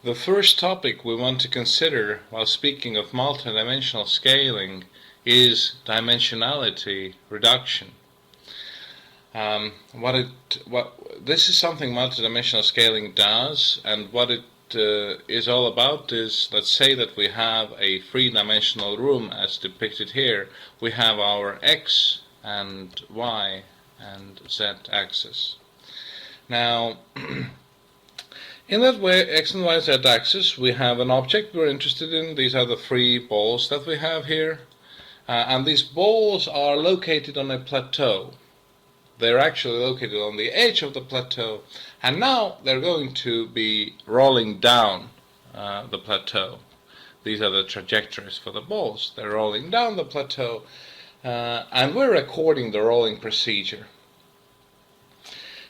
The first topic we want to consider while speaking of multidimensional scaling is dimensionality reduction. This is something multidimensional scaling does, and what it is all about is, let's say that we have a three-dimensional room as depicted here. We have our x and y and z axis. Now, in that way, x and y, z axis, we have an object we're interested in. These are the three balls that we have here. And these balls are located on a plateau. They're actually located on the edge of the plateau. And now they're going to be rolling down the plateau. These are the trajectories for the balls. They're rolling down the plateau. And we're recording the rolling procedure.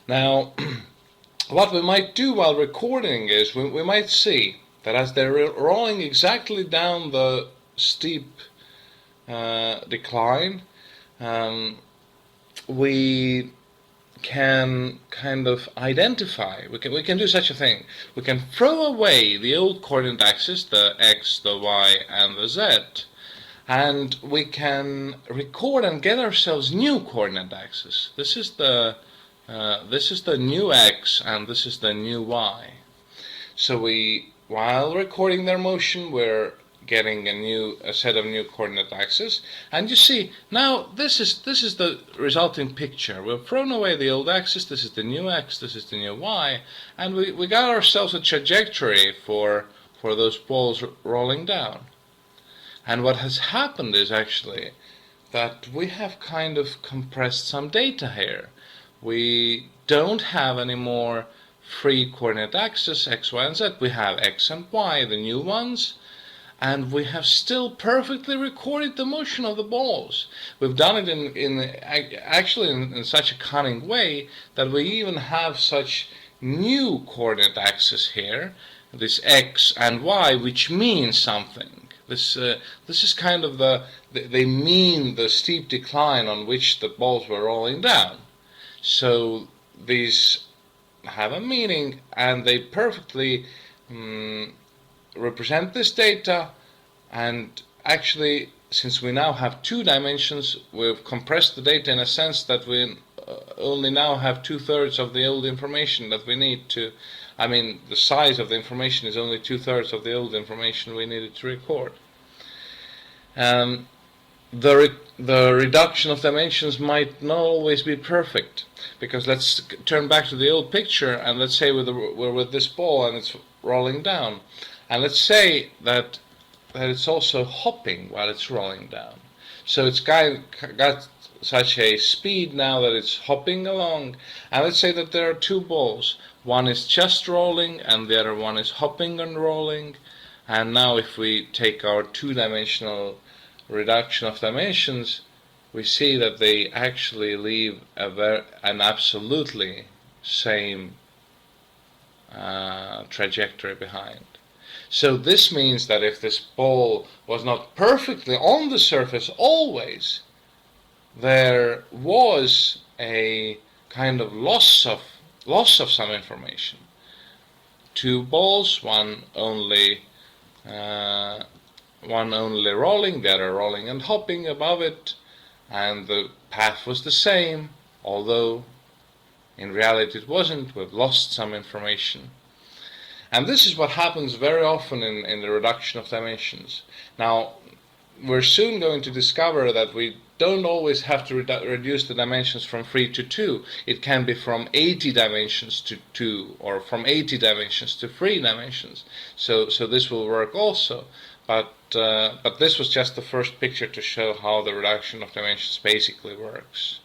Now, what we might do while recording is we might see that as they're rolling exactly down the steep decline, we can kind of identify, we can do such a thing. We can throw away the old coordinate axis, the x, the y, and the z, and we can record and get ourselves new coordinate axis. This is the new x, and this is the new y. So while recording their motion, we're getting a set of new coordinate axes, and you see now this is the resulting picture. We've thrown away the old axis. This is the new x, this is the new y, and we got ourselves a trajectory for those balls rolling down. And what has happened is actually that we have kind of compressed some data here. We don't have any more three coordinate axes, x, y, and z. We have x and y, the new ones, and we have still perfectly recorded the motion of the balls. We've done it in such a cunning way that we even have such new coordinate axis here, this x and y, which means something. This is kind of they mean the steep decline on which the balls were rolling down. So these have a meaning, and they perfectly represent this data. And actually, since we now have two dimensions, we've compressed the data in a sense that we only now have 2/3 of the old information that we need to, the size of the information is only 2/3 of the old information we needed to record. The reduction of dimensions might not always be perfect, because let's turn back to the old picture, and let's say we're with this ball and it's rolling down, and let's say that it's also hopping while it's rolling down. So it's got such a speed now that it's hopping along, and let's say that there are two balls. One is just rolling and the other one is hopping and rolling. And now if we take our two-dimensional reduction of dimensions, we see that they actually leave an absolutely same trajectory behind. So this means that if this ball was not perfectly on the surface always, there was a kind of loss of some information. Two balls, one only rolling, the other rolling and hopping above it, and the path was the same, although in reality it wasn't. We've lost some information. And this is what happens very often in the reduction of dimensions. Now, we're soon going to discover that we don't always have to reduce the dimensions from 3 to 2. It can be from 80 dimensions to 2, or from 80 dimensions to 3 dimensions. So this will work also. But this was just the first picture to show how the reduction of dimensions basically works.